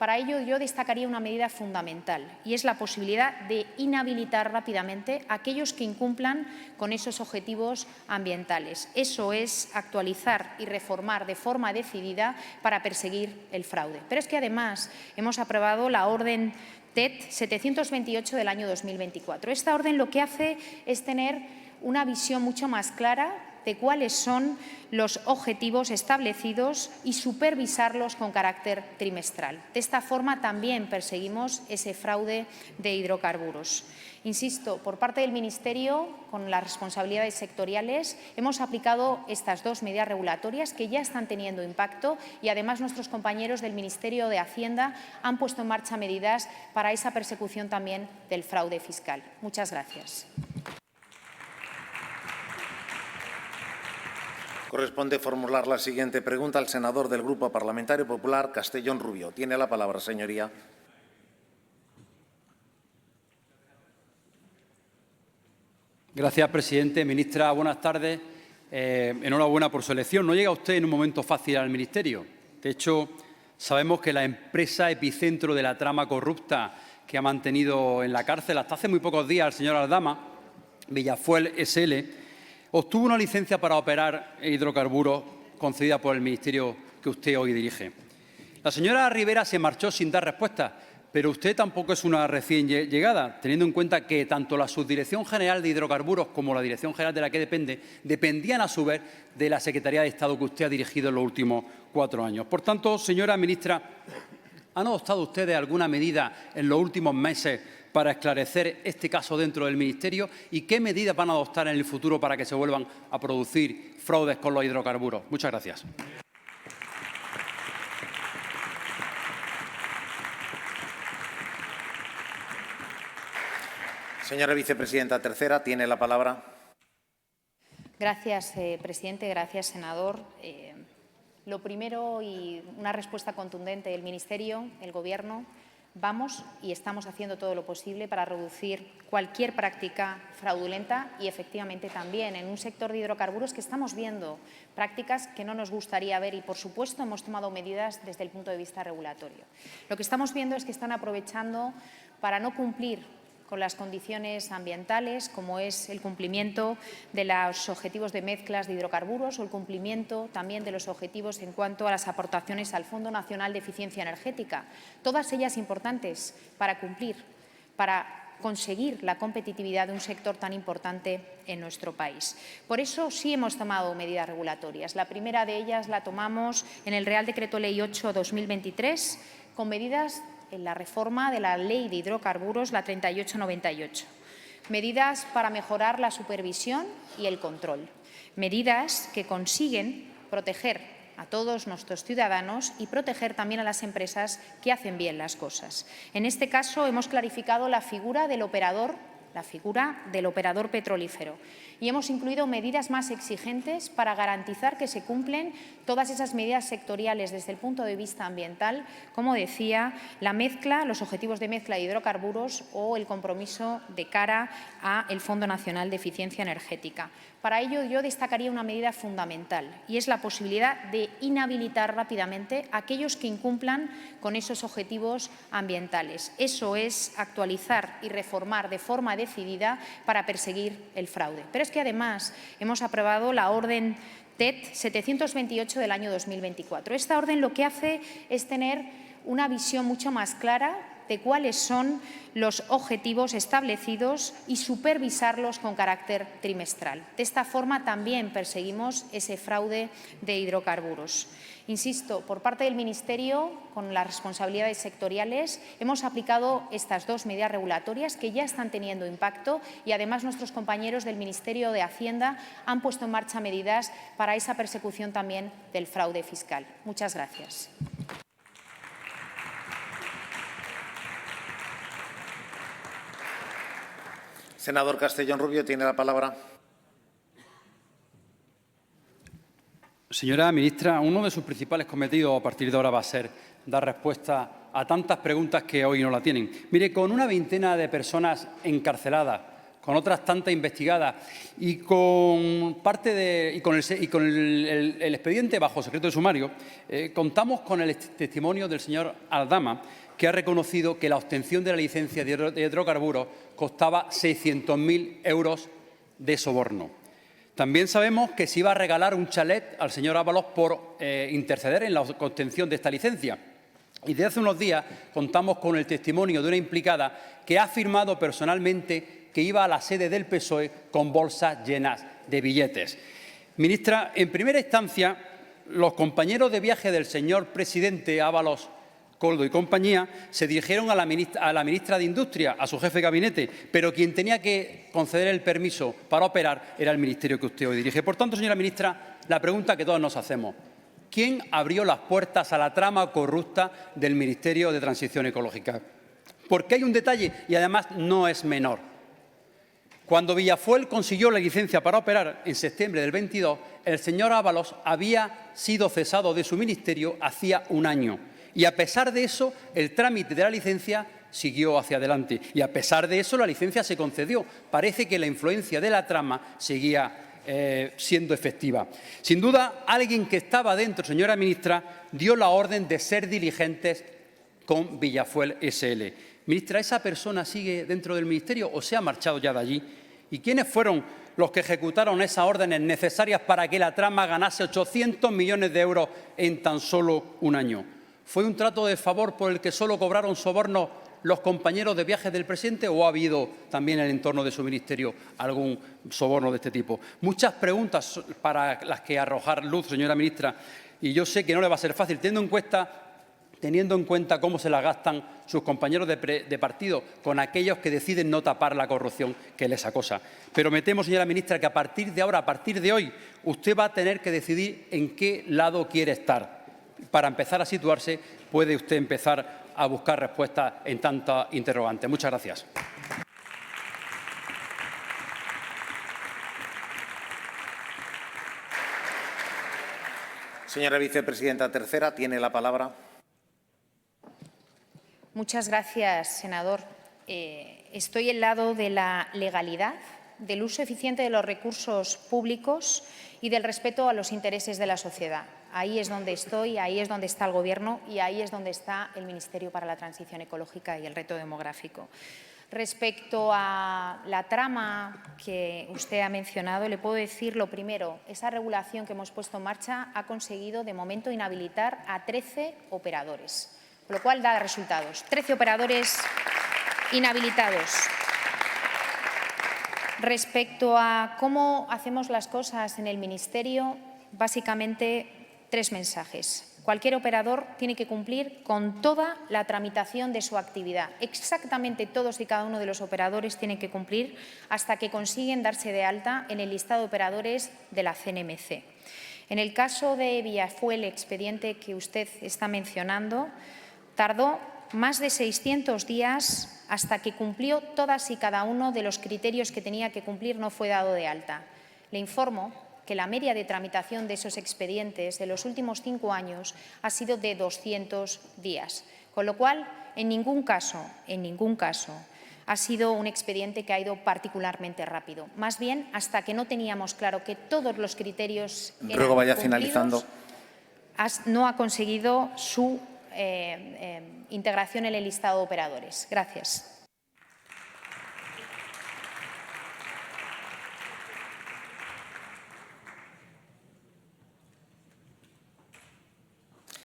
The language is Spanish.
Para ello, yo destacaría una medida fundamental, y es la posibilidad de inhabilitar rápidamente a aquellos que incumplan con esos objetivos ambientales. Eso es actualizar y reformar de forma decidida para perseguir el fraude. Pero es que, además, hemos aprobado la orden TED 728 del año 2024. Esta orden lo que hace es tener una visión mucho más clara de cuáles son los objetivos establecidos y supervisarlos con carácter trimestral. De esta forma también perseguimos ese fraude de hidrocarburos. Insisto, por parte del Ministerio, con las responsabilidades sectoriales, hemos aplicado estas dos medidas regulatorias que ya están teniendo impacto y, además, nuestros compañeros del Ministerio de Hacienda han puesto en marcha medidas para esa persecución también del fraude fiscal. Muchas gracias. Corresponde formular la siguiente pregunta al senador del Grupo Parlamentario Popular, Castellón Rubio. Tiene la palabra, señoría. Gracias, presidente. Ministra, buenas tardes. Enhorabuena por su elección. No llega usted en un momento fácil al Ministerio. De hecho, sabemos que la empresa epicentro de la trama corrupta que ha mantenido en la cárcel hasta hace muy pocos días al señor Aldama, Villafuel SL, obtuvo una licencia para operar hidrocarburos concedida por el Ministerio que usted hoy dirige. La señora Rivera se marchó sin dar respuesta, pero usted tampoco es una recién llegada, teniendo en cuenta que tanto la Subdirección General de Hidrocarburos como la Dirección General de la que depende dependían a su vez de la Secretaría de Estado que usted ha dirigido en los últimos 4 años. Por tanto, señora ministra, ¿han adoptado ustedes alguna medida en los últimos meses para esclarecer este caso dentro del Ministerio? ¿Y qué medidas van a adoptar en el futuro para que se vuelvan a producir fraudes con los hidrocarburos? Muchas gracias. Señora vicepresidenta tercera, tiene la palabra. Gracias, presidente. Gracias, senador. Lo primero, y una respuesta contundente del Ministerio, el Gobierno, vamos y estamos haciendo todo lo posible para reducir cualquier práctica fraudulenta y, efectivamente, también en un sector de hidrocarburos que estamos viendo prácticas que no nos gustaría ver y, por supuesto, hemos tomado medidas desde el punto de vista regulatorio. Lo que estamos viendo es que están aprovechando para no cumplir con las condiciones ambientales, como es el cumplimiento de los objetivos de mezclas de hidrocarburos o el cumplimiento también de los objetivos en cuanto a las aportaciones al Fondo Nacional de Eficiencia Energética. Todas ellas importantes para cumplir, para conseguir la competitividad de un sector tan importante en nuestro país. Por eso sí hemos tomado medidas regulatorias. La primera de ellas la tomamos en el Real Decreto Ley 8/2023, con medidas en la reforma de la Ley de Hidrocarburos, la 3898. Medidas para mejorar la supervisión y el control. Medidas que consiguen proteger a todos nuestros ciudadanos y proteger también a las empresas que hacen bien las cosas. En este caso, hemos clarificado la figura del operador petrolífero y hemos incluido medidas más exigentes para garantizar que se cumplen todas esas medidas sectoriales desde el punto de vista ambiental, como decía, la mezcla, los objetivos de mezcla de hidrocarburos o el compromiso de cara al Fondo Nacional de Eficiencia Energética. Para ello, yo destacaría una medida fundamental, y es la posibilidad de inhabilitar rápidamente a aquellos que incumplan con esos objetivos ambientales. Eso es actualizar y reformar de forma decidida para perseguir el fraude. Pero es que, además, hemos aprobado la orden TED 728 del año 2024. Esta orden lo que hace es tener una visión mucho más clara de cuáles son los objetivos establecidos y supervisarlos con carácter trimestral. De esta forma también perseguimos ese fraude de hidrocarburos. Insisto, por parte del Ministerio, con las responsabilidades sectoriales, hemos aplicado estas dos medidas regulatorias que ya están teniendo impacto y, además, nuestros compañeros del Ministerio de Hacienda han puesto en marcha medidas para esa persecución también del fraude fiscal. Muchas gracias. Senador Castellón Rubio, tiene la palabra. Señora ministra, uno de sus principales cometidos a partir de ahora va a ser dar respuesta a tantas preguntas que hoy no la tienen. Mire, con una veintena de personas encarceladas con otras tantas investigadas y con el expediente bajo secreto de sumario, contamos con el testimonio del señor Aldama, que ha reconocido que la obtención de la licencia de hidrocarburos costaba 600.000 euros de soborno. También sabemos que se iba a regalar un chalet al señor Ábalos por interceder en la obtención de esta licencia. Y desde hace unos días contamos con el testimonio de una implicada que ha afirmado personalmente que iba a la sede del PSOE con bolsas llenas de billetes. Ministra, en primera instancia, los compañeros de viaje del señor presidente Ábalos, Koldo y compañía se dirigieron a la ministra de Industria, a su jefe de gabinete, pero quien tenía que conceder el permiso para operar era el ministerio que usted hoy dirige. Por tanto, señora ministra, la pregunta que todos nos hacemos: ¿quién abrió las puertas a la trama corrupta del Ministerio de Transición Ecológica? Porque hay un detalle y además no es menor. Cuando Villafuel consiguió la licencia para operar en septiembre del 22, el señor Ábalos había sido cesado de su ministerio hacía un año. Y a pesar de eso, el trámite de la licencia siguió hacia adelante. Y a pesar de eso, la licencia se concedió. Parece que la influencia de la trama seguía siendo efectiva. Sin duda, alguien que estaba dentro, señora ministra, dio la orden de ser diligentes con Villafuel SL. Ministra, ¿esa persona sigue dentro del ministerio o se ha marchado ya de allí? ¿Y quiénes fueron los que ejecutaron esas órdenes necesarias para que la trama ganase 800 millones de euros en tan solo un año? ¿Fue un trato de favor por el que solo cobraron sobornos los compañeros de viaje del presidente o ha habido también en el entorno de su ministerio algún soborno de este tipo? Muchas preguntas para las que arrojar luz, señora ministra, y yo sé que no le va a ser fácil, teniendo en cuenta cómo se la gastan sus compañeros de partido con aquellos que deciden no tapar la corrupción que les acosa. Pero me temo, señora ministra, que a partir de ahora, a partir de hoy, usted va a tener que decidir en qué lado quiere estar. Para empezar a situarse, puede usted empezar a buscar respuestas en tantas interrogantes. Muchas gracias. Señora vicepresidenta tercera, tiene la palabra. Muchas gracias, senador. Estoy al lado de la legalidad, del uso eficiente de los recursos públicos y del respeto a los intereses de la sociedad. Ahí es donde estoy, ahí es donde está el Gobierno y ahí es donde está el Ministerio para la Transición Ecológica y el Reto Demográfico. Respecto a la trama que usted ha mencionado, le puedo decir lo primero. Esa regulación que hemos puesto en marcha ha conseguido, de momento, inhabilitar a 13 operadores, con lo cual da resultados. 13 operadores inhabilitados. Respecto a cómo hacemos las cosas en el Ministerio, básicamente 3 mensajes. Cualquier operador tiene que cumplir con toda la tramitación de su actividad. Exactamente todos y cada uno de los operadores tienen que cumplir hasta que consiguen darse de alta en el listado de operadores de la CNMC. En el caso de Villafuel, el expediente que usted está mencionando, tardó más de 600 días hasta que cumplió todas y cada uno de los criterios que tenía que cumplir, no fue dado de alta. Le informo que la media de tramitación de esos expedientes de los últimos 5 años ha sido de 200 días, con lo cual, en ningún caso, ha sido un expediente que ha ido particularmente rápido. Más bien, hasta que no teníamos claro que todos los criterios eran Ruego vaya cumplidos, finalizando. no ha conseguido su integración en el listado de operadores. Gracias.